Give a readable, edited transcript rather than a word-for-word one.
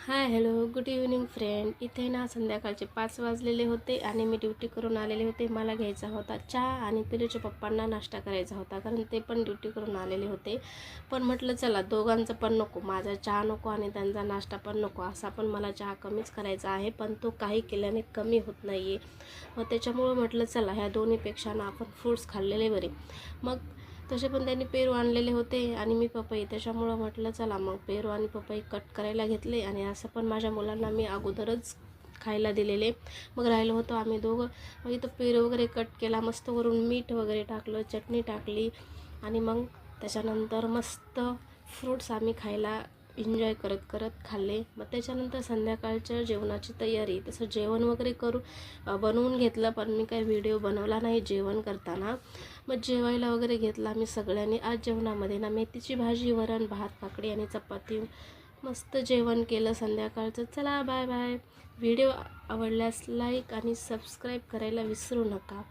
Hi hello good evening friend. इथे ना संध्याकाळचे 5 वाजलेले होते आणि मी ड्युटी करून आलेले होते. मला घ्यायचा होता चहा आणि पिलूच्या पप्पांना नाश्ता करायचा होता, कारण ते पण ड्युटी करून आलेले होते. पण म्हटलं चला दोघांचं पण नको, माझा चहा नको आणि त्यांचा नाश्ता पण नको, असा पण मला चहा कमीच करायचा आहे, पण तो काही केल्याने कमी होत नाही आहे. मग त्याच्यामुळं म्हटलं चला ह्या दोन्हीपेक्षा ना आपण फ्रूट्स खाल्लेले बरे. मग तसे पण त्यांनी पेरू आणलेले होते आणि मी पपई, त्याच्यामुळं म्हटलं चला मग पेरू आणि पपई कट करायला घेतले. आणि असं पण माझ्या मुलांना मी अगोदरच खायला दिलेले. मग राहिलं होतं आम्ही दोघं. मग इथं पेरू वगैरे कट केला, मस्त वरून मीठ वगैरे टाकलं, चटणी टाकली आणि मग त्याच्यानंतर मस्त फ्रूट्स आम्ही खायला एन्जॉय करत करत खाल्ले. मग त्याच्यानंतर संध्याकाळच्या जेवणाची तयारी, तसं जेवण वगैरे बनवून घेतलं, पण मी काही व्हिडिओ बनवला नाही जेवण करताना. मग जेवायला वगैरे घेतला आम्ही सगळ्यांनी. आज जेवणामध्ये ना मेथीची भाजी, वरण, भात, काकडी आणि चपाती, मस्त जेवण केलं संध्याकाळचं. चला बाय बाय. व्हिडिओ आवडल्यास लाईक आणि सबस्क्राईब करायला विसरू नका.